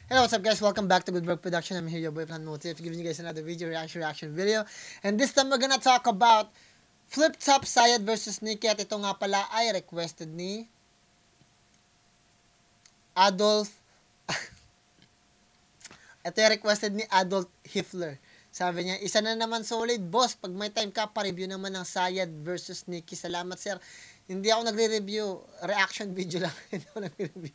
Hello, what's up guys? Welcome back to Good Work Production. I'm here, your boy Plan Motif, giving you guys another video reaction video. And this time we're gonna talk about Flip Top Sayad versus Nikki. At ito nga pala ay requested ni Adolf. Ito yung requested ni Adolf Hitler. Sabi niya, isa na naman solid, boss. Pag may time ka, pa-review naman ng Sayad versus Nikki. Salamat, sir. Hindi ako nagre-review. Reaction video lang. Hindi ako nagre-review.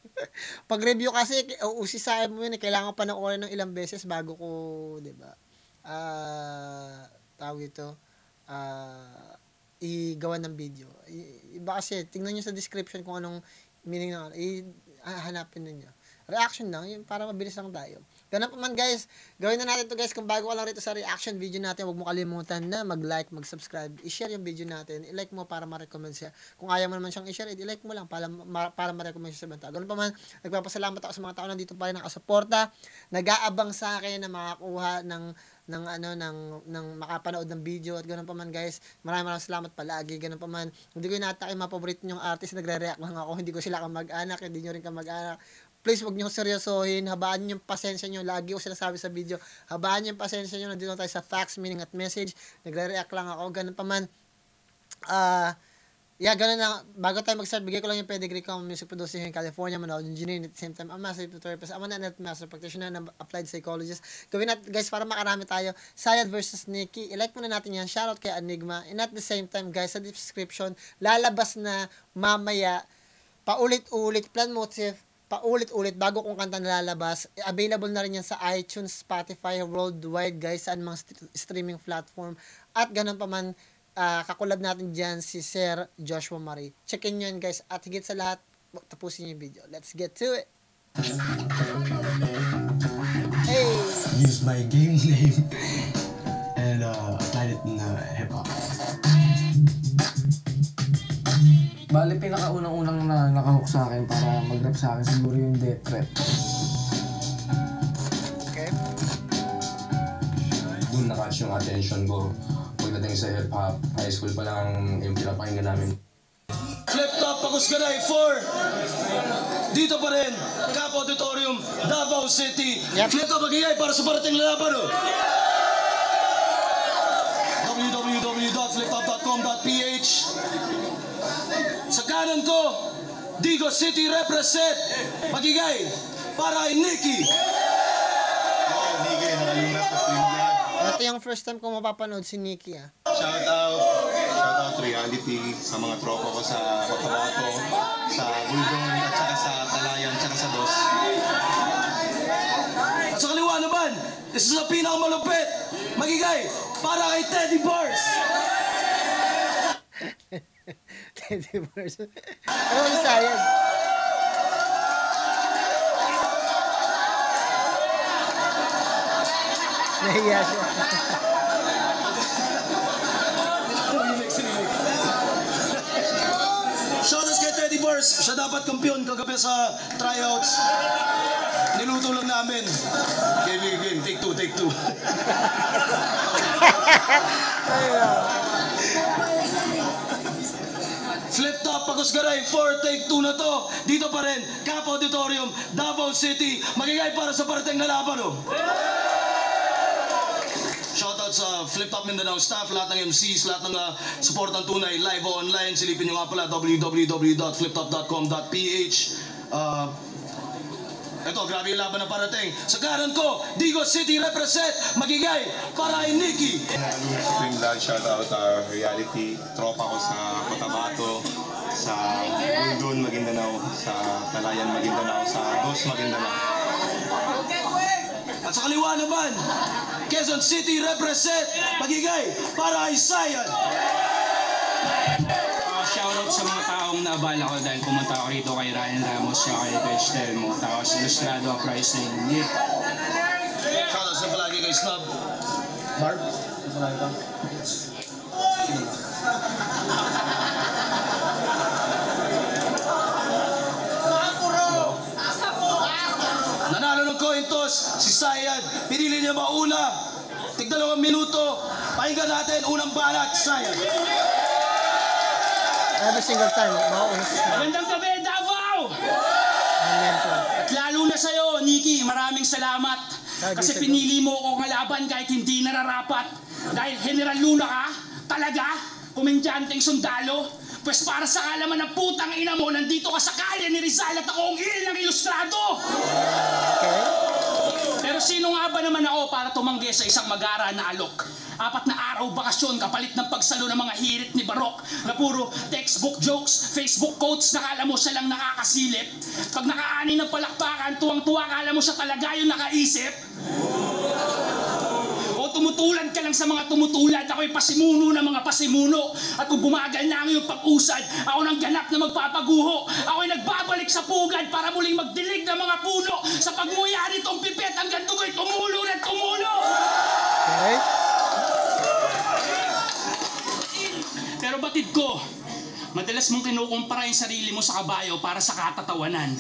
Pag-review kasi, usisahin mo yun. Kailangan pa ng oras ng ilang beses bago ko, di ba? Tawag ito. Igawa ng video. Iba kasi, tingnan nyo sa description kung anong meaning ng hanapin ninyo. Reaction lang, yun, para mabilis lang tayo. Ganun pa man guys, gawin na natin to guys. Kung bago ka lang rito sa reaction video natin, huwag mo kalimutan na mag-like, mag-subscribe, i-share yung video natin, i-like mo para ma-recommend siya. Kung ayaw mo naman siyang i-share, i-like mo lang para ma-recommend siya sa banta. Ganun pa man, nagpapasalamat ako sa mga tao na dito pa rin nakasuporta, nag-aabang sa akin na makakuha ng makapanood ng video. At ganun pa man guys, maraming salamat palagi. Ganun pa man, hindi ko inatake mga paborito nyong artist, nagre-react lang ako, hindi ko sila kamag-anak, hindi nyo rin kamag-anak. Please, wag niyo seryosohin, habaan niyo yung pasensya niyo. Lagi ko sinasabi sa video, habaan niyo yung pasensya niyo. Nandito tayo sa facts, meaning at message. Nagre-react lang ako. Ganun pa man. Ganun na. Bago tayo mag-start, bigay ko lang yung pedigree ko. Music producer in California, Manawag engineer, at the same time, I'm master therapist. I'm a net master practitioner and applied psychologist. Gawin natin, guys, para makarami tayo. Sayad versus Nikki. I-like muna natin yan. Shoutout kay Enigma. And at the same time, guys, sa description, lalabas na mamaya, paulit-ulit, Plan Motif, paulit-ulit bago kong kanta nalalabas. Available na rin yan sa iTunes, Spotify, worldwide guys, saan mga streaming platform. At ganun pa man, kakulab natin dyan si Sir Joshua Marie. Checkin nyo yan guys. At higit sa lahat, tapusin yung video. Let's get to it! Hey! Use my game name and applied it in hip-hop. Bali, pinakaunang-unang na nakahook sa akin para mag-rap sa akin siguro yung Death Threat. Okay. Doon na-catch yung attention ko. Pagdating sa hip-hop, high school pa lang yung pinapakinggan namin. Flip Top Pagusgaray 4. Dito pa rin, Cap Auditorium, Davao City. Yep. Flip Top magigay para sa parating lalaban. www.fliptop.com.ph. Sa kanan ko, Digo City represent, magigay para kay Nikki. Ito yung first time ko mapapanood si Nikki Shout out reality sa mga tropa ko sa Cotabato, sa Bulgon, at saka sa Talayan, at saka sa Dos. At sa kaliwa naman, isa sa pinakamalupit, magigay para kay Teddy Bars. Teddy Bears. Ano yung Sayad? Nahiya siya. Shoutouts kay Teddy Bars. Siya dapat kampiyon kagabi sa tryouts. Niluto lang namin. Game. Take two. Flip Top Pagusgaray 4, take 2 na to. Dito pa rin, Cap Auditorium, Davao City. Magigay para sa parating na laban. Shoutout sa Flip Top Mindanao staff, lahat ng MCs, lahat ng supportang tunay, live o online. Silipin nyo nga pala www.fliptop.com.ph. Ito, grabe yung laban na parating. Sa kanan ko, Digo City represent, magigay para kay Nikki. Supreme Vlog, shout out reality, tropa ko sa Cotabato, sa Bulgon, Maguindanao, sa Talayan, Maguindanao, sa Dos, Maguindanao. At sa kaliwa naman, Quezon City represent, magigay para kay Sayad. Shoutout sa mga taong naabala ko dahil pumunta ako rito kay Ryan Ramos at kay Rich Telmo. Tapos Ilustrado Pricing. Shoutout sa palagi kay Snub. Barb? Palagi ka? Nanalo ng coin toss si Sayad. Pinili niya mauna. Tig-2 minuto. Pakinggan natin unang balat, Sayad. Every single time, mauuna si Sayad. Magandang gabi, Davao! Amen po. At lalo na sa'yo, Nikki, maraming salamat. Kasi pinili mo ako kalaban kahit hindi nararapat. Dahil General Luna ka, talaga, komendyanteng sundalo. Pues para sa kalaman ng putang ina mo, nandito ka sa kalye ni Rizal at ako ang ng ilustrado. Okay. Pero sino nga ba naman ako para tumanggi sa isang magara na alok? 4 na araw bakasyon kapalit ng pagsalo ng mga hirit ni Barok na puro textbook jokes, Facebook quotes, nakala mo siya lang nakakasilip. Pag nakaani ng palakpakan, tuwang-tuwa, kala mo siya talaga yung nakaisip. O tumutulad ka lang sa mga tumutulad, ako'y pasimuno ng mga pasimuno. At kung bumagal na ang iyong pag-usad, ako nang ganap na magpapaguho. Ako'y nagbabalik sa pugad para muling magdilig ng mga puno. Sa pagmuya nitong pipet, hanggang dugo'y tumulo na tumulo. Okay. Pero batid ko, madalas mong kinukumpara yung sarili mo sa kabayo para sa katatawanan.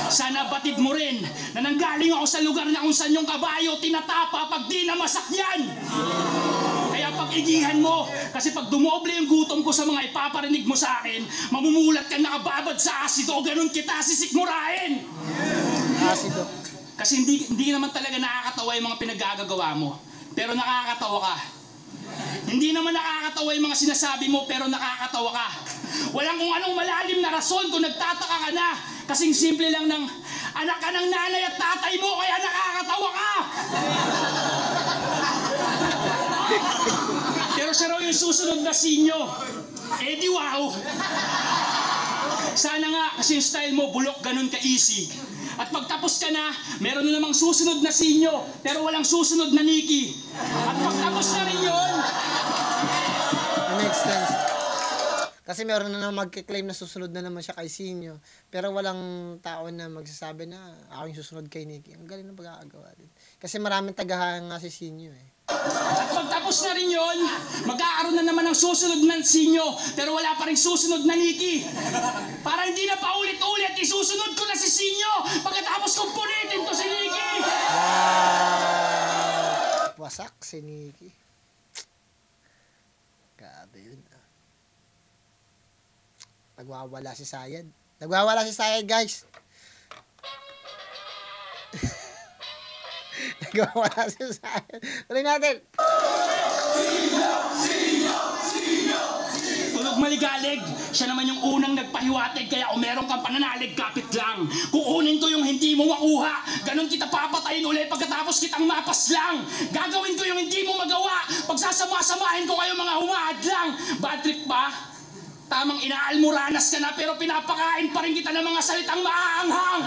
Sana batid mo rin na nanggaling ako sa lugar na kung saan yung kabayo tinatapa pag di na masakyan. Kaya pag-igihan mo, kasi pag dumoble yung gutom ko sa mga ipaparinig mo sa akin, mamumulat ka nakababad sa asido, ganun kita sisikmurahin. Asido. Kasi hindi naman talaga nakakatawa yung mga pinaggagawa mo, pero nakakatawa ka. Hindi naman nakakatawa yung mga sinasabi mo, pero nakakatawa ka. Walang kung anong malalim na rason kung nagtataka ka na. Kasing simple lang ng anak ka ng nanay at tatay mo, kaya nakakatawa ka. Pero siya raw yung susunod na sinyo. Eh di wow. Sana nga, kasi yung style mo, bulok, ganun ka-easy. At pagtapos ka na, meron na namang susunod na sinyo, pero walang susunod na Nikki. At pagtapos na rin yun, Makes sense. Kasi meron na naman magkiklaim na susunod na naman siya kay Sinyo. Pero walang tao na magsasabi na ako yung susunod kay Nikki. Ang galing ng pagkakagawa din. Kasi maraming tagahan nga si Sinyo eh. at pagtapos na rin yun, magkakaroon na naman ng susunod na sinyo, pero wala pa rin susunod na Nikki. Para hindi na paulit-ulit, isusunod ko na si Sinyo pagkatapos kong punitin to si Nikki. Wasak si Nikki. Grabe yun. Nagwawala si Sayad. Nagwawala si Sayad, guys. Nagwawala si Sayad. Tuloy natin. Tunog maligalig, siya naman yung unang nagpahiwatig, kaya kung meron kang pananalig, kapit lang. Kukunin ko yung hindi mo makuha, ganun kita papatayin ulit pagkatapos kitang mapaslang. Gagawin ko yung hindi mo magawa, pagsasama-samahin ko kayo mga humahadlang. Bad trip ba? Tamang inaalmoranas ka na, pero pinapakain pa rin kita ng mga salitang maaanghang.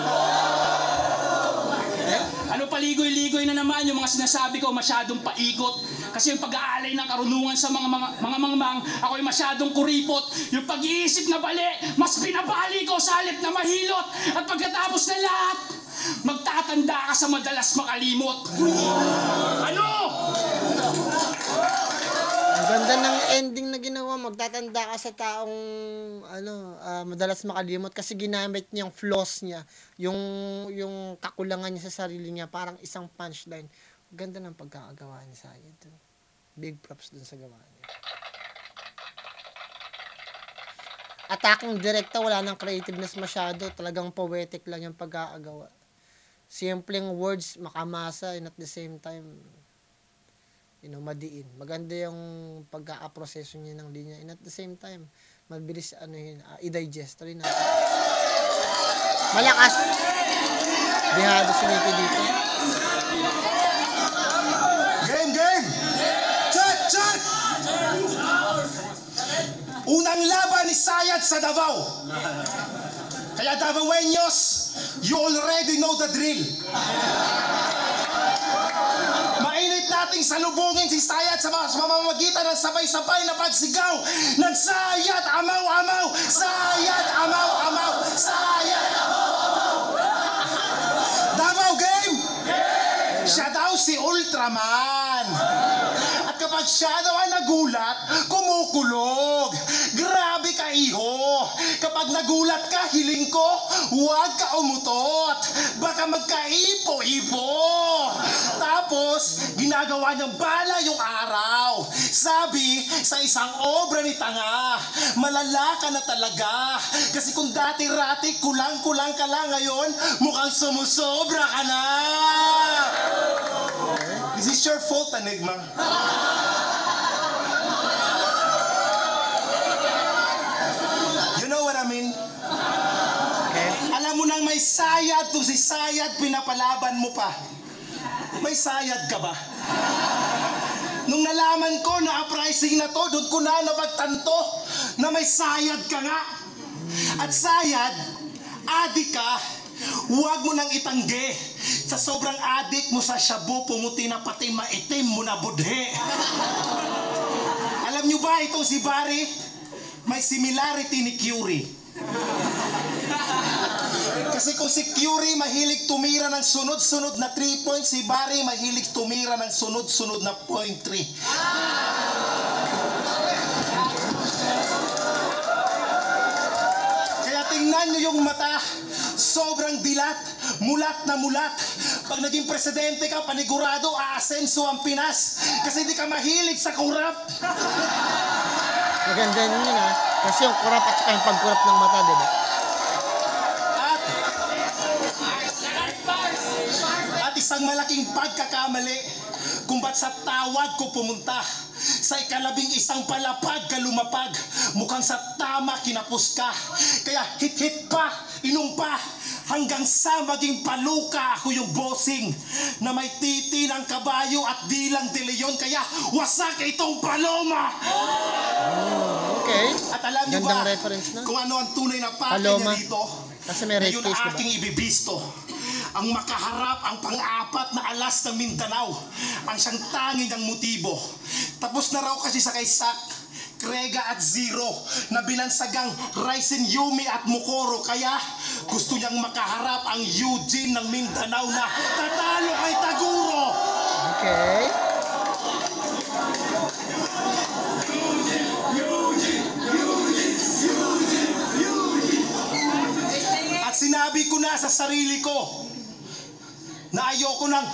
Ano paligoy-ligoy na naman yung mga sinasabi ko, masyadong paikot. Kasi yung pag-aalay ng karunungan sa mga mangmang, ako'y masyadong kuripot. Yung pag-iisip na bali, mas pinabali ko sa halip na mahilot. At pagkatapos na lahat, magtatanda ka sa madalas makalimot. Ano? Ang ganda ng ending na ginawa. Magtatanda ka sa taong madalas makalimot kasi ginamit niya yung flaws niya, yung kakulangan niya sa sarili niya, parang isang punchline. Ganda ng pagkakagawa niya sa akin. Big props dun sa gawa niya. Attacking direkta, wala nang creativeness masyado. Talagang poetic lang yung pagkakagawa. Simpleng words, makamasa, and at the same time, madiin. Maganda yung pagkakaproseso niya ng linya. And at the same time, mabilis i-digest. Tuloy natin. Malakas. Bihado si Nikki dito. Game! Chat! Unang laban ni Sayad sa Davao. Kaya Davaoeños, you already know the drill. Mainit nating salubungin si Sayad sa mamamagitan ng sabay-sabay na pagsigaw ng Sayad, amaw-amaw! Sayad, amaw-amaw! Sayad, amaw-amaw! Davao game! Siya daw si Ultraman. At kapag siya daw ay nagulat, kumukulog. Grabe ka iho. Kapag nagulat ka, hiling ko, huwag ka umutot. Baka magkaipo-ipo. Tapos, ginagawa niyang bala yung araw. Sabi sa isang obra ni Tanga, malala ka na talaga. Kasi kung dati-rati, kulang-kulang ka lang ngayon, mukhang sumusobra ka na. Is this your fault, Enigma? You know what I mean? Okay. Alam mo nang may sayad to si Sayad, pinapalaban mo pa. May sayad ka ba? Nung nalaman ko na uprising na to, doon ko na napagtanto na may sayad ka nga. At sayad, adik ka, huwag mo nang itanggi. Sa sobrang adik mo sa shabu, pumuti na pati maitim mo na budhe. Alam nyo ba itong si Barry? May similarity ni Curie. Kasi kung si Curie mahilig tumira ng sunod-sunod na 3 points, si Barry mahilig tumira ng sunod-sunod na 0.3. Kaya tingnan nyo yung mata, sobrang dilat, mulat na mulat. Pag naging presidente ka, panigurado, aasenso ang Pinas. Kasi hindi ka mahilig sa kurap. Maganda yun ha. Kasi yung kurap at saka yung pagkurap ng mata, di ba? At isang malaking pagkakamali kung ba't sa tawag ko pumunta. Sa ika-11 palapag ka lumapag, mukhang sa tama kinapos ka. Kaya hit-hit pa, inom pa, hanggang sa maging paluka ako yung bossing na may titi ng kabayo at dilang de leon. Kaya wasak itong paloma. Okay. At alam niyo Gandang ba reference na. kung ano ang tunay na pakay Paloma. niya dito? Kasi may rape Ngayon case, diba? aking ibibisto. Ang makaharap, ang pang-apat na alas ng Mindanao. Ang siyang tanging ng motibo. Tapos na raw kasi sa kay Sak, Krega at Zero na binansagang Ryzen, Yumi at Mukoro. Kaya gusto niyang makaharap ang Eugene ng Mindanao na tatalo kay Taguro. Okay. At sinabi ko na sa sarili ko na ayoko nang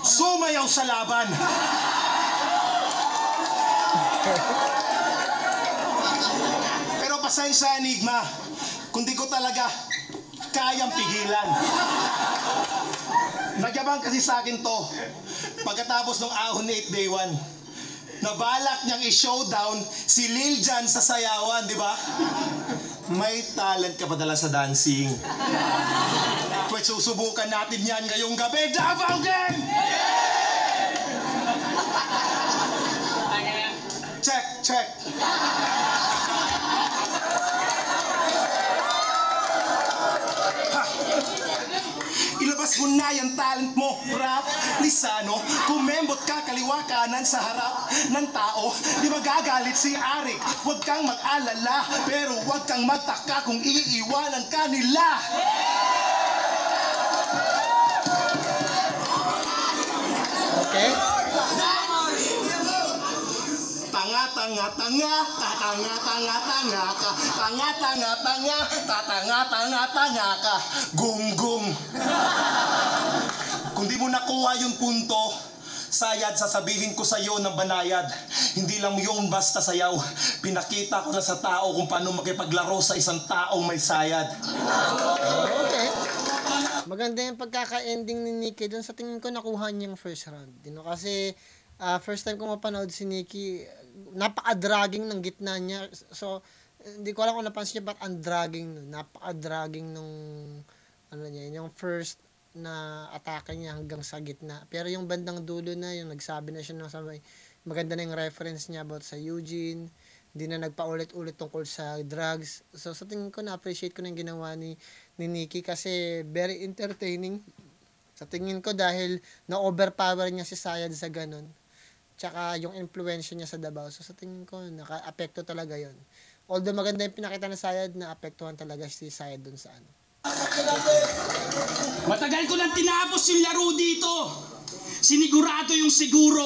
sumayaw sa laban. Pero pasensya, Enigma, kung di ko talaga kayang pigilan. Nagyabang kasi sa akin to pagkatapos ng ahon ni 8 Day 1. Nabalak niyang i-showdown si Lil Jan sa sayawan, di ba? May talent ka pa dala sa dancing. Pwede susubukan natin yan ngayong gabi. Davao Gang! Check, check. Ha. Ilabas mo na yung talent mo, rap, lisano. Kumembot ka kaliwa kanan sa harap ng tao. Di magagalit si Arik. Huwag kang mag-alala, pero huwag kang magtaka kung iiwanan ka nila. Okay. Tanga-tanga-tanga, tatanga-tanga-tanga ka. Tanga-tanga-tanga, tatanga-tanga-tanga ka. Gum-gum. Kung di mo nakuha yung punto, Sayad, sasabihin ko sa iyo ng banayad. Hindi lang yun basta sayaw. Pinakita ko na sa tao kung paano makipaglaro sa isang taong may sayad. Okay. Maganda yung pagkaka-ending ni Nikki doon. Sa tingin ko nakuha niya yung first round. Kasi first time ko mapanood si Nikki, napaka-dragging ng gitna niya. So, hindi ko alam kung napansin niya ba't ang dragging nun. Napaka-dragging nung ano niya, yung first na atake niya hanggang sa gitna. Pero yung bandang dulo na, yung nagsabi na siya ng sabay, maganda na yung reference niya about sa Eugene, hindi na nagpaulit-ulit tungkol sa drugs. So sa tingin ko, na-appreciate ko na yung ginawa ni Nikki kasi very entertaining. Sa tingin ko dahil na-overpower niya si Sayad sa ganun. Tsaka yung influence niya sa Davao. So sa tingin ko, naka-apekto talaga yon. Although maganda yung pinakita ng Sayad, na-apektuhan talaga si Sayad dun sa ano. Matagal ko nang tinapos yung laro dito. Sinigurado yung siguro.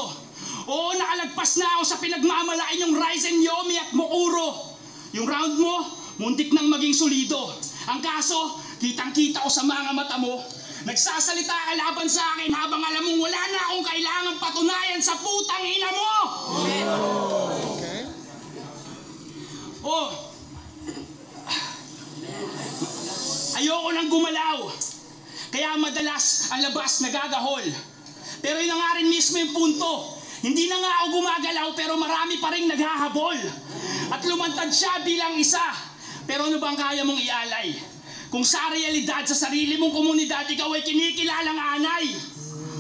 Oo, nakalagpas na ako sa pinagmamalain yung Ryzen, Yomi at Mukuro. Yung round mo, muntik nang maging solido. Ang kaso, kitang-kita ko sa mga mata mo, nagsasalita ka laban sa akin habang alam mong wala na akong kailangang patunayan sa putang ina mo! Okay. Oh, ayoko nang gumalaw. Kaya madalas ang labas nagagahol. Pero yun na nga rin mismo yung punto. Hindi na nga ako gumagalaw pero marami pa rin naghahabol. At lumantad siya bilang isa. Pero ano bang kaya mong ialay? Kung sa realidad sa sarili mong komunidad ikaw ay kinikilalang anay.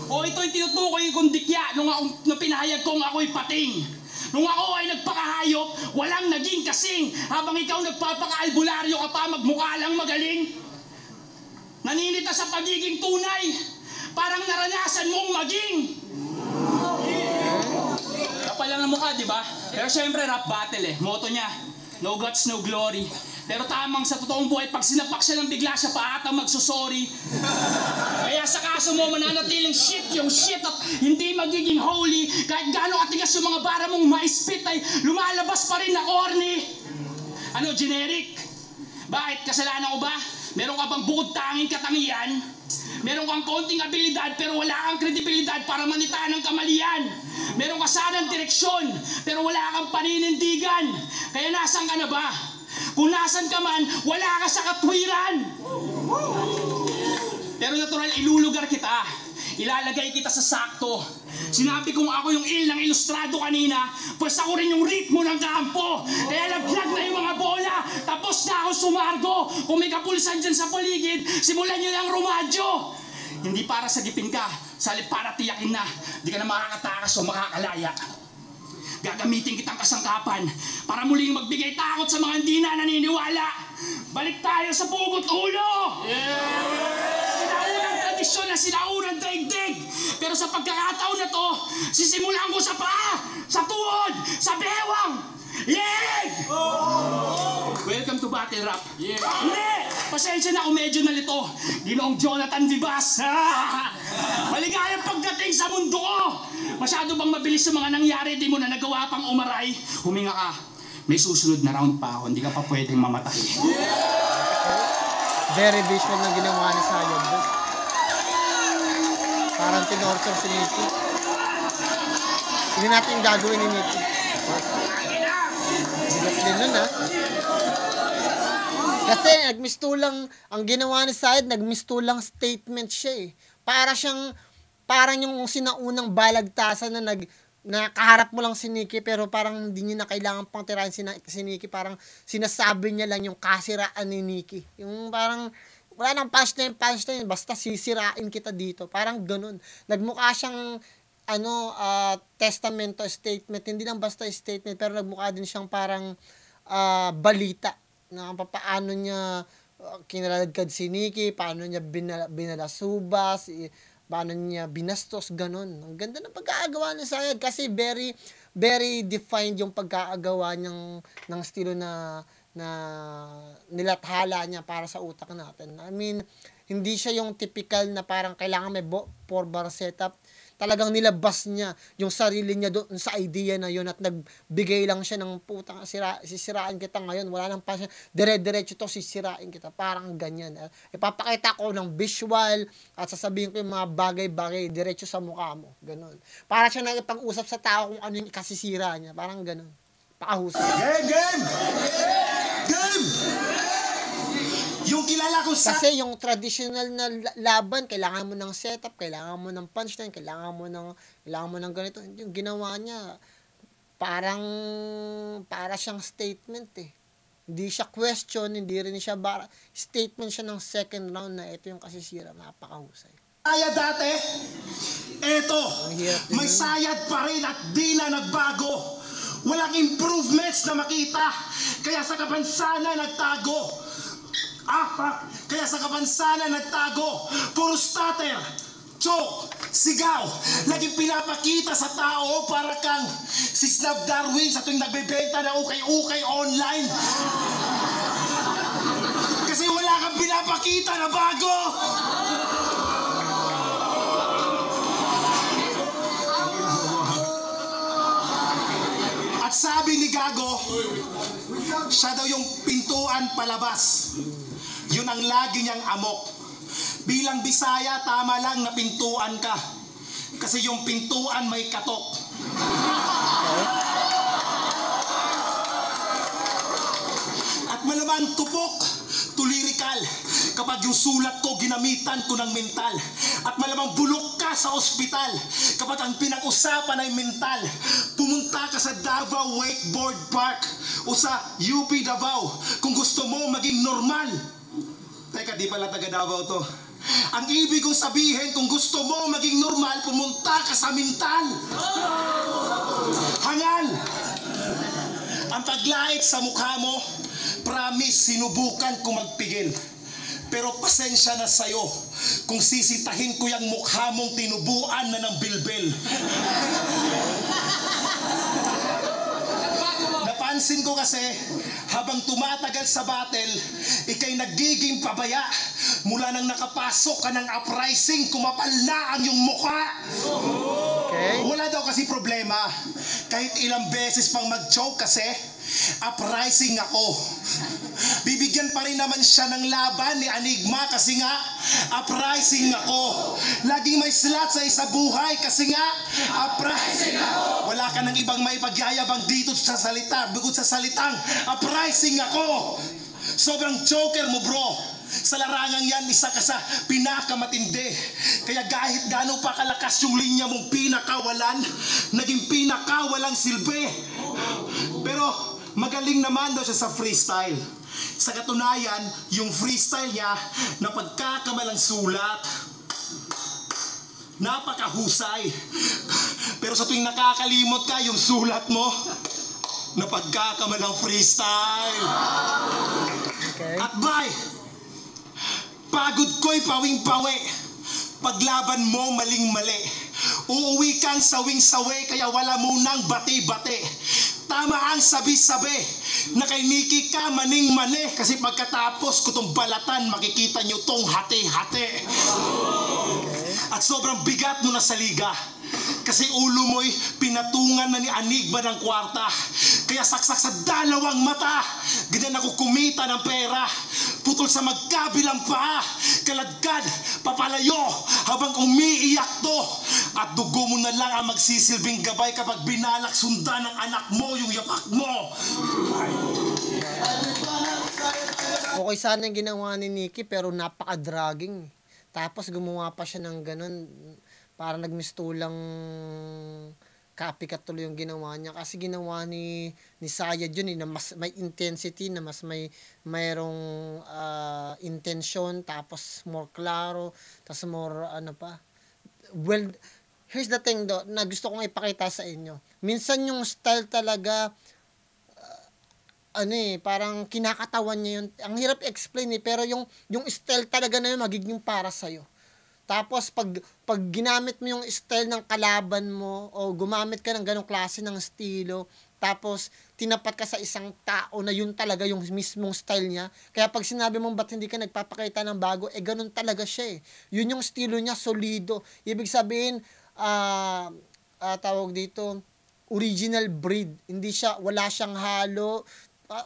O ito'y tinutukoy kong dikya nung pinahayag kong ako'y pating. Nung ako ay nagpakahayop, walang naging kasing. Habang ikaw nagpapaka-albularyo ka pa, magmukha lang magaling. Naninita sa pagiging tunay. Parang naranasan mong maging. Kapal lang ang mukha, di ba? Pero syempre, rap battle eh. Motto niya, no guts, no glory. Pero tamang sa totoong buhay, pag sinapak siya ng bigla siya pa atang magsusorry. Kaya sa kaso mo, mananatiling shit yung shit at hindi magiging holy. Kahit gaano katigas yung mga bara mong maispit ay lumalabas pa rin na corny. Ano, generic? Bakit? Kasalanan ko ba? Meron ka bang bukod tanging katangian? Meron kang konting abilidad pero wala kang kredibilidad para manitaan ng kamalian. Meron ka sanang direksyon pero wala kang paninindigan. Kaya nasan ka na ba? Kung nasan ka man, wala ka sa katwiran. Pero natural, ilulugar kita. Ilalagay kita sa sakto. Sinabi kong ako yung il ng ilustrado kanina, pues ako rin yung ritmo ng kampo. Kaya laglag na yung mga bola. Tapos na ako sumargo. Kung may kapulisan dyan sa paligid, simulan nyo ng rumadyo. Hindi para sagipin ka, salip para tiyakin na. Di ka na makakatakas o makakalaya. Gagamitin kitang kasangkapan para muling magbigay takot sa mga hindi na naniniwala. Balik tayo sa pugot ulo! Sinaunang tradisyon na sinaunang daigdig. Pero sa pagkakataon na to, sisimulan ko sa paa, sa tuhod, sa bewang! Leg! Welcome to Battle Rap. Hindi! Pasensya na kung medyo nalito. Ginoong Jonathan Vivas. Maligayang pagdating sa mundo ko. Masyado bang mabilis sa mga nangyari, di mo na nagawa pang umaray? Huminga ka. May susunod na round pa ako, hindi ka pa pwedeng mamatay. Very visual na ginawa ni Sayad. Parang tinorture si Nikki. Hindi natin yung gagawin ni Nikki. Bigat din nun, ha? Kasi nagmistulang, ang ginawa ni Sayad, nagmistulang statement siya eh. Parang yung sinaunang balagtasan na nakaharap mo lang si Nikki pero parang hindi niya na kailangan pang tirahin si Nikki. Parang sinasabi niya lang yung kasiraan ni Nikki. Yung parang wala nang punchline, basta sisirain kita dito. Parang ganun. Nagmukha siyang testamento statement. Hindi lang basta statement pero nagmukha din siyang parang balita na paano niya kinaladkad si Nikki, paano niya binalasubas, paano niya binastos, ganun. Ang ganda ng pagkakagawa ni Sayad kasi very, very defined yung pagkakagawa ng estilo na nilathala niya para sa utak natin. I mean, hindi siya yung typical na parang kailangan may 4-bar setup. Talagang nilabas niya yung sarili niya doon sa idea na yun at nagbigay lang siya ng putang sisirain kita ngayon. Wala nang pa siya. Dire-diretso to, sisirain kita. Parang ganyan. Ipapakita ko ng visual at sasabihin ko yung mga bagay-bagay diretso sa mukha mo. Ganun. Para siya nakipag-usap sa tao kung ano yung kasisira niya. Parang ganun. Pakahusay. Game! Yung kilala ko sa... Kasi yung traditional na laban, kailangan mo ng setup, kailangan mo ng punchline, kailangan mo ng ganito. Yung ginawa niya, para siyang statement eh. Hindi siya question, hindi rin siya statement siya ng second round na ito yung kasisira, napakahusay. Sayad dati, eto, may sayad pa rin at di na nagbago. Walang improvements na makita, kaya sa kapansanan nagtago. Kaya sa kapansanan nagtago, puro stutter, choke, sigaw, laging pinapakita sa tao para kang si Snap Darwin sa tuwing nagbebenta ng ukay-ukay online. Kasi wala kang pinapakita na bago. At sa sabi ni Gago, siya daw yung pintuan palabas. Yun ang lagi niyang amok. Bilang Bisaya, tama lang na pintuan ka. Kasi yung pintuan may katok. At malaman tupok, tulirikal. Kapag yung sulat ko, ginamitan ko ng mental. At malamang bulok ka sa ospital. Kapag ang pinag-usapan ay mental. Pumunta ka sa Davao Wakeboard Park o sa UP Davao kung gusto mo maging normal. Teka, di pala taga Davao to. Ang ibig kong sabihin, kung gusto mo maging normal, pumunta ka sa mental. Hangal! Ang paglait sa mukha mo, promise, sinubukan ko magpigil. Pero pasensya na sa'yo kung sisitahin ko yung mukha mong tinubuan na ng bilbil. Napansin ko kasi, habang tumatagal sa battle, ikay nagiging pabaya. Mula nang nakapasok ka ng uprising, kumapal na ang iyong mukha. Okay. Wala daw kasi problema. Kahit ilang beses pang mag-choke kasi, uprising ako. Bibigyan pa rin naman siya ng laban ni Enigma kasi nga, uprising ako. Laging may slot sa isa buhay kasi nga, uprising ako. Wala ka ng ibang maipagyayabang dito sa salita, bukod sa salitang, uprising ako. Sobrang joker mo, bro. Sa larangan yan, isa ka sa pinakamatindi. Kaya kahit gaano pa kalakas yung linya mong pinakawalan, naging pinakawalang silbi. Pero magaling naman daw siya sa freestyle. Sa katunayan, yung freestyle niya na pagkakamalang sulat, napakahusay. Pero sa tuwing nakakalimot ka, yung sulat mo, na pagkakamalang freestyle. Okay. At bye! Pagod ko'y pawing-pawi. Paglaban mo maling-mali. Uuwi kang sawing-sawi, kaya wala munang bati-bati. Tama ang sabi-sabi na kay Nikki ka maning-mani. Kasi pagkatapos ko tong balatan, makikita nyo tong hati-hati. At sobrang bigat mo na sa liga. Kasi ulo mo'y pinatungan na ni Enigma ng kwarta. Kaya saksak sa dalawang mata. Ganyan ako kumita ng pera. Putol sa magkabilang paa. Kaladkad, papalayo habang umiiyak to. At dugo mo na lang ang magsisilbing gabay kapag binalak sundan ng anak mo yung yapak mo. Okay sana yung ginawa ni Nikki pero napaka-dragging. Tapos gumawa pa siya ng ganun. Para nagmistulang copycat tuloy yung ginawa niya. Kasi ginawa ni Sayad yun na mas may intensity, na mas mayroong intention, tapos more klaro, tapos more ano pa. Well, here's the thing though, na gusto kong ipakita sa inyo. Minsan yung style talaga, parang kinakatawan niya yun. Ang hirap i-explain pero yung style talaga na yun magiging para sa'yo. Tapos pag ginamit mo yung style ng kalaban mo o gumamit ka ng ganong klase ng estilo, tapos tinapat ka sa isang tao na yun talaga yung mismong style niya. Kaya pag sinabi mong ba't hindi ka nagpapakita ng bago, ganun talaga siya . Yun yung estilo niya, solido. Ibig sabihin, tawag dito, original breed. Wala siyang halo.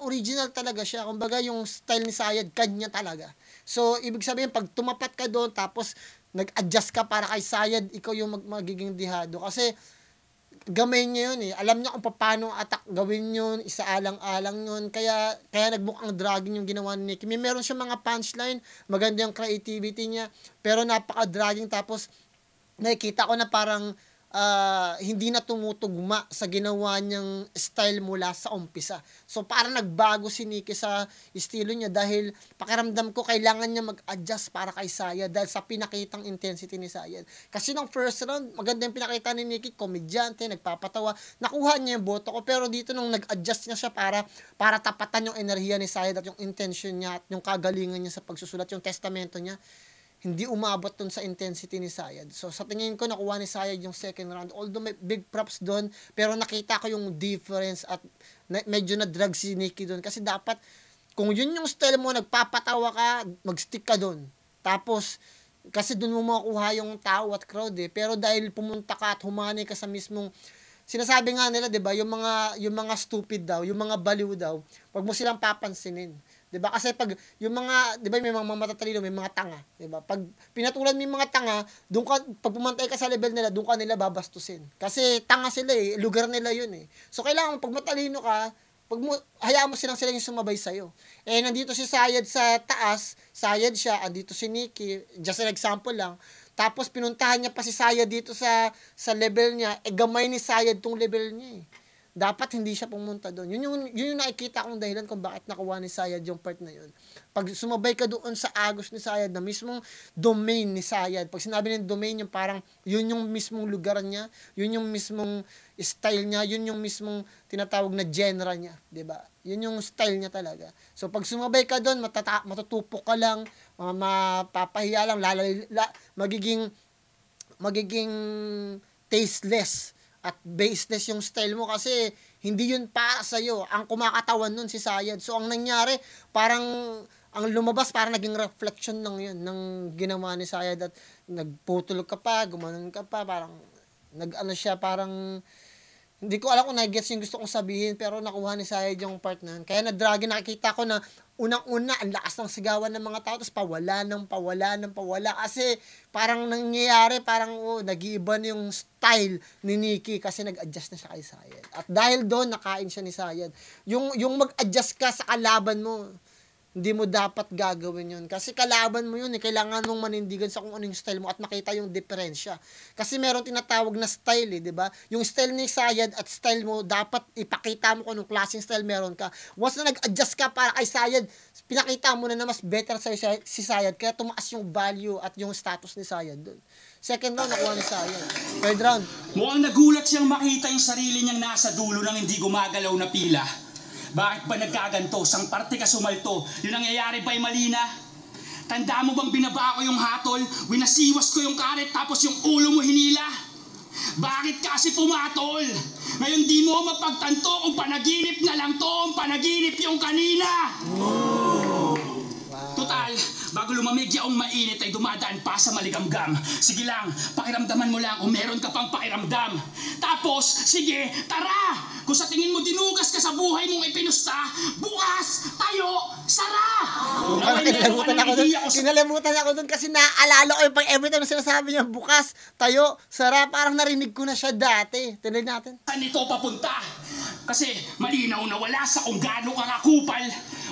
Original talaga siya. Kumbaga yung style ni Sayad, kanya talaga. So, ibig sabihin, pag tumapat ka doon, tapos nag-adjust ka para kay Sayad, ikaw yung magiging dihado. Kasi, gamay niya yun . Alam niya kung paano attack gawin yun, isaalang-alang yun. Kaya nagmukhang dragging yung ginawa ni Nikki. Meron siya mga punchline, maganda yung creativity niya, pero napaka-dragging. Tapos, nakikita ko na parang hindi na tumutugma sa ginawa niyang style mula sa umpisa. So, parang nagbago si Nikki sa estilo niya dahil pakiramdam ko kailangan niya mag-adjust para kay Sayad dahil sa pinakitang intensity ni Sayad. Kasi nung first round, maganda yung pinakita ni Nikki, komedyante, nagpapatawa, nakuha niya yung boto ko, pero dito nung nag-adjust niya siya para tapatan yung enerhiya ni Sayad at yung intention niya at yung kagalingan niya sa pagsusulat, yung testamento niya, hindi umabot dun sa intensity ni Sayad. So, sa tingin ko, nakuha ni Sayad yung second round. Although may big props dun, pero nakita ko yung difference at medyo na-drag si Nikki dun. Kasi dapat, kung yun yung style mo, nagpapatawa ka, mag-stick ka dun. Tapos, kasi dun mo makuha yung tao at crowd . Pero dahil pumunta ka at humanay ka sa mismong sinasabi nga nila, 'di ba, yung mga stupid daw, yung mga baliw daw, wag mo silang papansinin. 'Di ba? Kasi pag yung mga, 'di ba, may mga matatalino, may mga tanga, 'di ba? Pag pinatulan mo yung mga tanga, pag pumantay ka sa level nila, doon ka nila babastusin. Kasi tanga sila eh, lugar nila 'yun eh. So kailangan pag matalino ka, hayaan mo sila yung sumabay sa'yo. Eh, nandito si Sayad sa taas, Sayad siya, andito si Nikki, just an example lang. Tapos, pinuntahan niya pa si Sayad dito sa level niya, gamay ni Sayad tong level niya eh. Dapat hindi siya pumunta doon. Yun yung nakikita kong dahilan kung bakit nakuha ni Sayad yung part na yun. Pag sumabay ka doon sa agos ni Sayad, na mismong domain ni Sayad, pag sinabi ng domain, yung parang yun yung mismong lugar niya, yun yung mismong style niya, yun yung mismong tinatawag na genre niya, 'di ba? Yun yung style niya talaga. So pag sumabay ka doon, matutupok ka lang, mapapahiya lang, magiging tasteless at baseless yung style mo kasi hindi yun para sa'yo. Ang kumakatawan nun si Sayad. So ang nangyari, parang ang lumabas, parang naging reflection lang yun ng ginawa ni Sayad at nagputol ka pa, gumanon ka pa, parang siya, parang hindi ko alam kung nag-gets yung gusto kong sabihin, pero nakuha ni Sayad yung part na yun. Kaya na-dragin, nakikita ko na unang-una, ang lakas ng sigawan ng mga tao, tapos pawala. Kasi parang nangyayari, parang nag-iiba na yung style ni Nikki kasi nag-adjust na siya kay Sayad. At dahil doon, nakain siya ni Sayad. Yung mag-adjust ka sa kalaban mo, hindi mo dapat gagawin yun. Kasi kalaban mo yun eh. Kailangan mong manindigan sa kung ano yung style mo at makita yung diferensya. Kasi meron tinatawag na style eh, di ba? Yung style ni Sayad at style mo, dapat ipakita mo kung anong klaseng style meron ka. Once na nag-adjust ka para kay Sayad, pinakita mo na mas better sa'yo si Sayad. Kaya tumaas yung value at yung status ni Sayad doon. Second round, nakuha ni Sayad. Third round. Mukhang nagulat siyang makita yung sarili niyang nasa dulo ng hindi gumagalaw na pila. Bakit ba nagkaganto? Sang parte ka sumalto. Yung nangyayari ba'y mali na? Tanda mo bang binaba ko yung hatol? Winasiwas ko yung karet tapos yung ulo mo hinila? Bakit kasi pumatol? Ngayon di mo mapagtanto kung panaginip na lang to, ang panaginip yung kanina. Total, bago lumamig yaong mainit ay dumadaan pa sa maligamgam. Sige lang, pakiramdaman mo lang kung meron ka pang pakiramdam. Tapos, sige, tara! Kung sa tingin mo dinugas ka sa buhay mong ipinusta, bukas, tayo, sara! Kinalimutan ako dun kasi naaalala ko yung every time na sinasabi niya, bukas, tayo, sara, parang narinig ko na siya dati. Tuloy natin. Saan ito papunta? Kasi malinaw na wala sa kung gaano ka kakupal.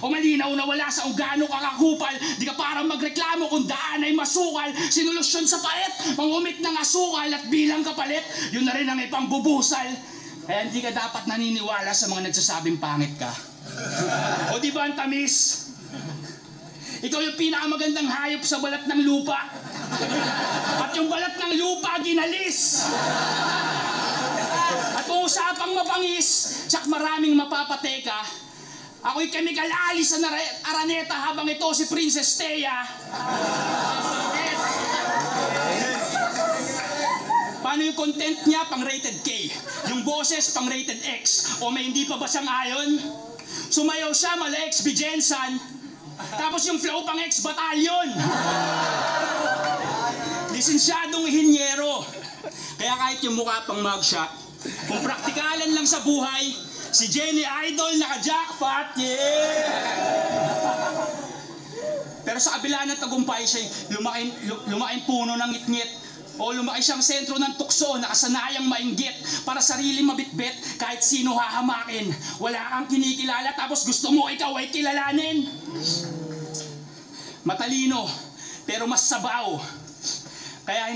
O malinaw na wala sa kung gaano ka kakupal. Di ka parang magreklamo kung daan ay masukal. Sinolusyon sa pait, mangumit ng asukal at bilang kapalit, yun na rin ang ipangbubusal. Kaya hindi ka dapat naniniwala sa mga nagsasabing pangit ka. O di ba ang tamis? Ikaw yung pinakamagandang hayop sa balat ng lupa. At yung balat ng lupa ginalis. At kung usapang mabangis, tsak maraming mapapateka, ako'y chemical alis sa Araneta habang ito si Princess Thea. Paano yung content niya? Pang rated K. Yung boses, pang rated X. O may hindi pa ba siyang ayon? Sumayaw siya, mala X Bijensan. Tapos yung flow pang X Batalyon. Lisensyadong hinyero. Kaya kahit yung mukha pang mugshot, kung praktikalan lang sa buhay, si Jenny Idol naka-jackpot, yeah! Pero sa kabila ng tagumpay siya, lumaking puno ng ngit-ngit, o lumaki siyang sentro ng tukso, nakasanayang mainggit, para sarili mabitbit, kahit sino hahamakin. Wala kang kinikilala, tapos gusto mo ikaw ay kilalanin. Matalino, pero mas sabaw. Kaya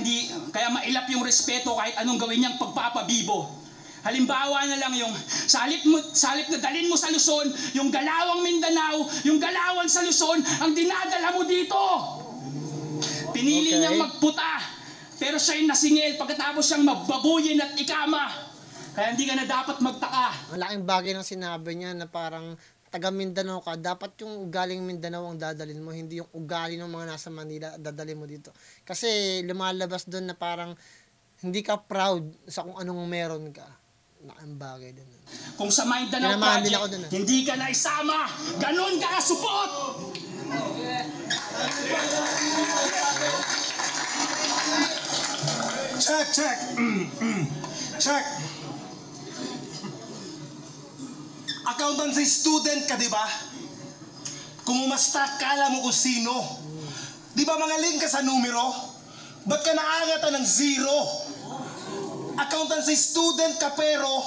mailap yung respeto kahit anong gawin niyang pagpapabibo. Halimbawa na lang yung salip na dalin mo sa Luzon, yung Galawang Mindanao, yung Galawan sa Luzon, ang dinadala mo dito. Pinili niyang magputa, pero siya'y nasingil pagkatapos siyang mababuyin at ikama. Kaya hindi ka na dapat magtaka. Ang laking bagay ng sinabi niya na parang taga Mindanao ka, dapat yung ugaling Mindanao ang dadalhin mo, hindi yung ugali ng mga nasa Manila dadalhin mo dito. Kasi lumalabas doon na parang hindi ka proud sa kung anong meron ka. Laking bagay din. Kung sa Mindanao Project, hindi ka na isama, ganun ka kasupot! Check. Check. Accountancy student ka, di ba? Kung umasta, kala mo kung sino. Di ba magaling ka sa numero? Ba't ka naangatan ng zero? Accountancy student ka pero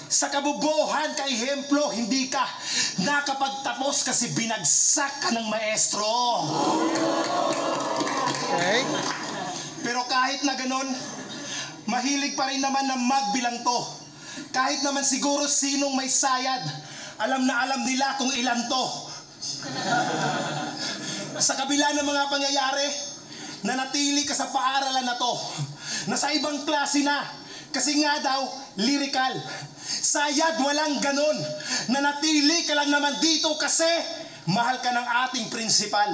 sa kabubuhan ka ehemplo, hindi ka nakapagtapos kasi binagsak ka ng maestro. Okay. Pero kahit na ganon, mahilig pa rin naman na magbilang to. Kahit naman siguro sinong may sayad, alam na alam nila kung ilan to. Sa kabila ng mga pangyayari, nanatili ka sa paaralan na to. Nasa ibang klase na. Kasi nga daw, lyrical. Sayad, walang ganon. Nanatili ka lang naman dito kasi mahal ka ng ating principal.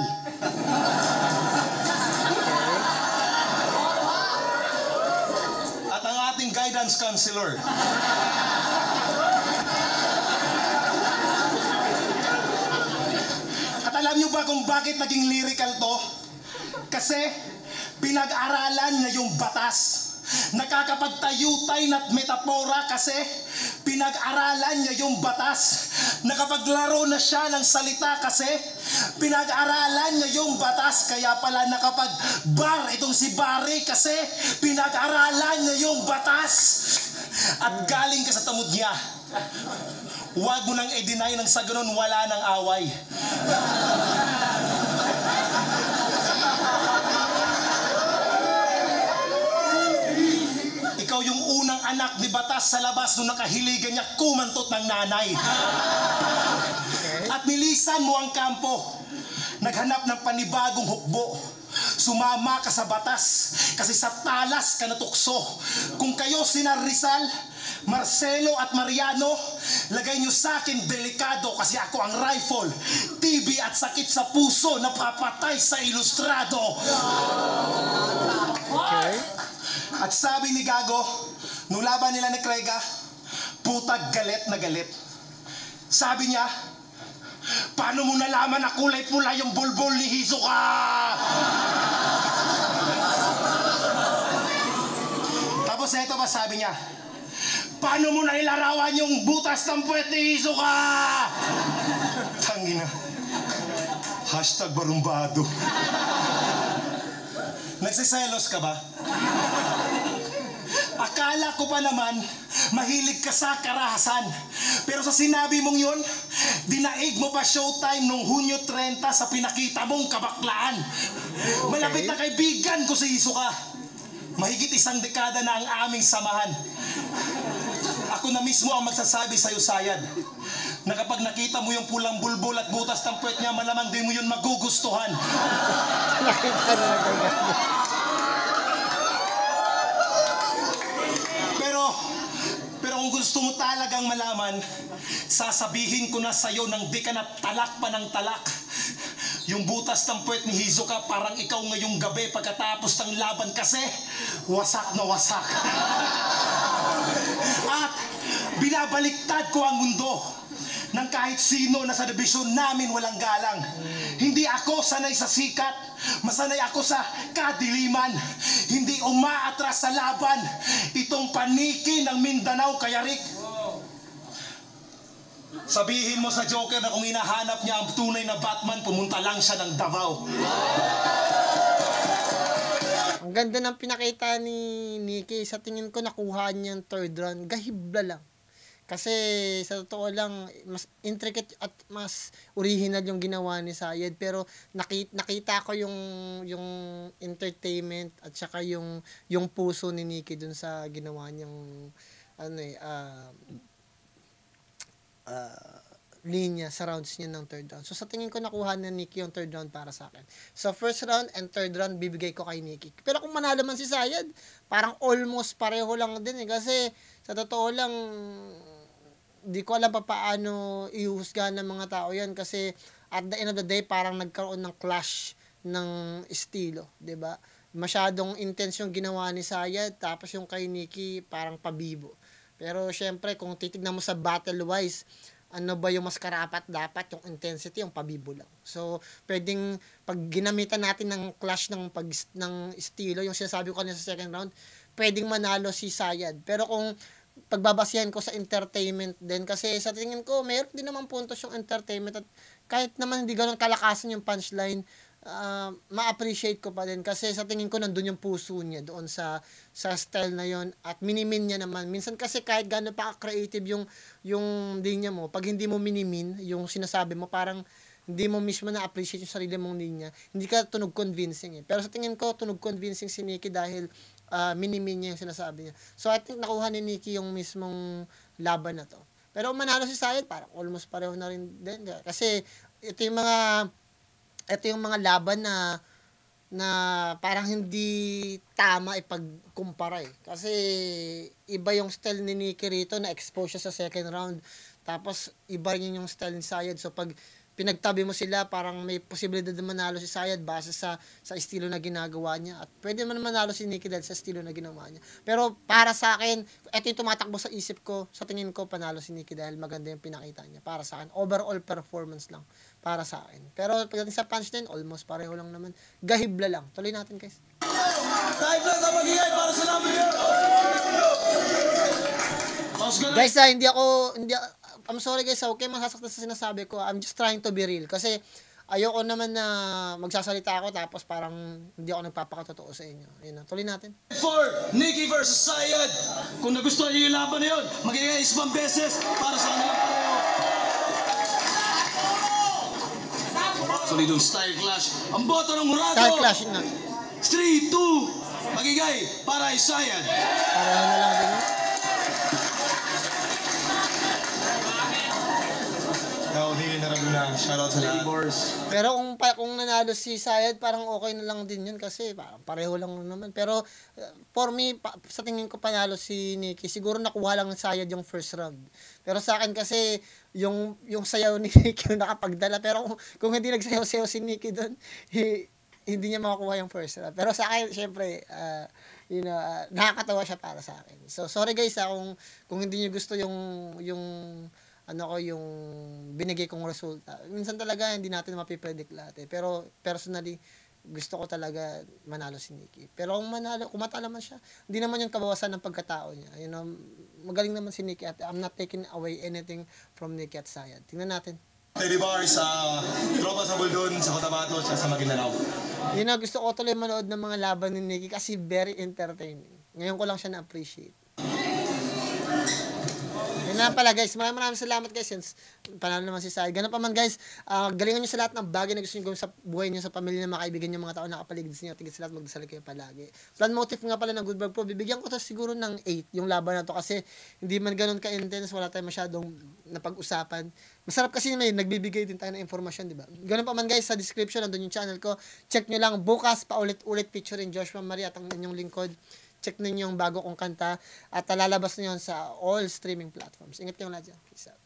At ang ating guidance counselor. At alam nyo ba kung bakit naging lyrical to? Kasi pinag-aralan niya yung batas. Nakakapagtayutay at metapora kasi pinag-aralan niya yung batas. Nakapaglaro na siya ng salita kasi pinag-aralan niya yung batas. Kaya pala nakapag-bar itong si Barry kasi pinag-aralan niya yung batas. At galing ka sa tamod niya. Huwag mo nang i-deny ng sa ganun wala ng away. Ikaw yung unang anak ni Batas sa labas nung nakahiligan niya kumantot ng nanay. At nilisan mo ang kampo. Naghanap ng panibagong hukbo. Sumama ka sa Batas kasi sa talas ka natukso. Kung kayo sina Rizal, Marcelo at Mariano, lagay nyo sa akin delikado kasi ako ang rifle, TB at sakit sa puso na papatay sa ilustrado. Okay. At sabi ni Gago, nung laban nila ni Krega, putag galit na galit. Sabi niya, paano mo nalaman na kulay pula yung bulbul ni Hizuka? Tapos eto ba sabi niya, paano mo nailarawan yung butas ng puwet ni Hizuka? Tangina. Hashtag barumbado. Nagsiselos ka ba? Akala ko pa naman, mahilig ka sa karahasan. Pero sa sinabi mong yun, dinaig mo pa showtime nung Hunyo 30 sa pinakita mong kabaklaan. Malapit na kaibigan ko si Hizuka. Mahigit 1 dekada na ang aming samahan. Ako na mismo ang magsasabi sa'yo, Sayad, na kapag nakita mo yung pulang bulbul at butas ng puwet niya, malamang di mo yun magugustuhan. Pero kung gusto mo talagang malaman, sasabihin ko na sa'yo nang di ka na talak pa ng talak. Yung butas ng puwet ni Hizuka parang ikaw ngayong gabi pagkatapos ng laban kasi wasak na wasak. At binabaliktad ko ang mundo ng kahit sino na sa dibisyon namin walang galang. Hindi ako sanay sa sikat, masanay ako sa kadiliman. Hindi umaatras sa laban itong paniki ng Mindanao kaya Rick. Sabihin mo sa Joker na kung hinahanap niya ang tunay na Batman, pumunta lang siya ng Davao. Ang ganda ng pinakita ni Nikki. Sa tingin ko nakuha niya yung third round. Gahibla lang. Kasi sa totoo lang, mas intricate at mas original yung ginawa ni Sayed. Pero nakita ko yung entertainment at saka yung puso ni Nikki dun sa ginawa niyang linya sa rounds niya ng third round. So sa tingin ko nakuha na Nikki yung third round para sa akin. So first round and third round bibigay ko kay Nikki. Pero kung manalo man si Sayed, parang almost pareho lang din eh. Kasi sa totoo lang, di ko alam pa paano ihusgahan ng mga tao yan. Kasi at the end of the day, parang nagkaroon ng clash ng estilo. 'Di ba? Masyadong intense yung ginawa ni Sayed, tapos yung kay Nikki parang pabibo. Pero syempre, kung titignan mo sa battle-wise, ano ba yung mas karapat dapat, yung intensity, yung pabibo lang. So, pwedeng pag ginamitan natin ng clash ng estilo, yung sinasabi ko kanina sa second round, pwedeng manalo si Sayed. Pero kung pagbabasihan ko sa entertainment din. Kasi sa tingin ko, meron din naman puntos yung entertainment. At kahit naman hindi ganun kalakasan yung punchline, ma-appreciate ko pa din. Kasi sa tingin ko, nandun yung puso niya doon sa style na yon. At minimin niya naman. Minsan kasi kahit gano'n pa creative yung linya mo, pag hindi mo minimin yung sinasabi mo, parang hindi mo mismo na-appreciate yung sarili mong linya. Hindi ka tunog convincing eh. Pero sa tingin ko, tunog convincing si Nikki dahil minimin niya yung sinasabi niya. So I think nakuha ni Nikki yung mismong laban na to. Pero manalo si Sayad, parang almost pareho na rin din. Kasi ito yung mga laban na parang hindi tama ipagkumpara eh. Kasi iba yung style ni Nikki rito, na expose siya sa second round. Tapos iba rin yung style ni Sayad. So pag pinagtabi mo sila, parang may posibilidad na manalo si Sayad base sa estilo na ginagawa niya. At pwede man manalo si Nikki dahil sa estilo na ginawa niya. Pero para sa akin, ito yung tumatakbo sa isip ko. Sa tingin ko, panalo si Nikki dahil maganda yung pinakita niya. Para sa akin, overall performance lang para sa akin. Pero pagdating sa punchline, almost pareho lang naman. Gahibla lang. Tuloy natin, guys. Time lang na mag-iay para sa namin yun! Guys, I'm sorry guys, okay masasaktan sa sinasabi ko. I'm just trying to be real. Kasi ayoko naman na magsasalita ako tapos parang hindi ako nagpapakatotoo sa inyo. Yun na, tuloy natin. For Nikki versus Sayad. Kung nagustuhan niyo yung laban na yun, mag-iay isang beses para sa kanilang pareho. Solidong style clash. Ang boto ng Murado. Style clash na. 3, 2, magigay para kay Sayad. Pareho na lang din. Hindi na Raguna. Shoutout sa lahat. Pero kung nanalo si Sayad, parang okay na lang din yun kasi parang pareho lang naman. Pero for me, sa tingin ko panalo si Nikki. Siguro nakuha lang ng Sayad yung first round. Pero sa akin kasi, yung sayaw ni Nikki yung nakapagdala. Pero kung hindi nagsayaw-sayaw si Nikki doon, hindi niya makakuha yung first round. Pero sa akin, syempre, nakakatawa siya para sa akin. So, sorry guys, kung hindi niyo gusto yung binigay kong resulta. Minsan talaga hindi natin mapipredict lahat eh. Pero personally, gusto ko talaga manalo si Nikki. Pero kung matalo man siya, hindi naman yung kabawasan ng pagkatao niya. Magaling naman si Nikki at I'm not taking away anything from Nikki at Sayad. Tingnan natin. Teddy Bar sa Tropa sa Buldon, sa Cotabato, sa Maguindanao. Gusto ko tuloy manood ng mga laban ni Nikki kasi very entertaining. Ngayon ko lang siya na-appreciate. Yun na pala guys, maraming salamat guys since panalo naman si Sayad. Ganun pa man guys, galingan nyo sa lahat ng bagay na gusto nyo gawin sa buhay nyo, sa pamilya, mga kaibigan nyo, mga tao na nakapaligid sa inyo. Tigil sa lahat, magdasal kayo palagi. Plan motive nga pala ng Good Vlog Pro, bibigyan ko to siguro ng 8 yung laban na to kasi hindi man ganun ka-intense, wala tayong masyadong napag-usapan. Masarap kasi may nagbibigay din tayo ng informasyon, di ba? Ganun pa man guys, sa description nandun yung channel ko. Check nyo lang, bukas paulit-ulit featuring Joshua Maria at ang inyong lingkod. Check ninyo yung bago kong kanta at lalabas na yun sa all streaming platforms. Ingat kayong lahat dyan. Peace out.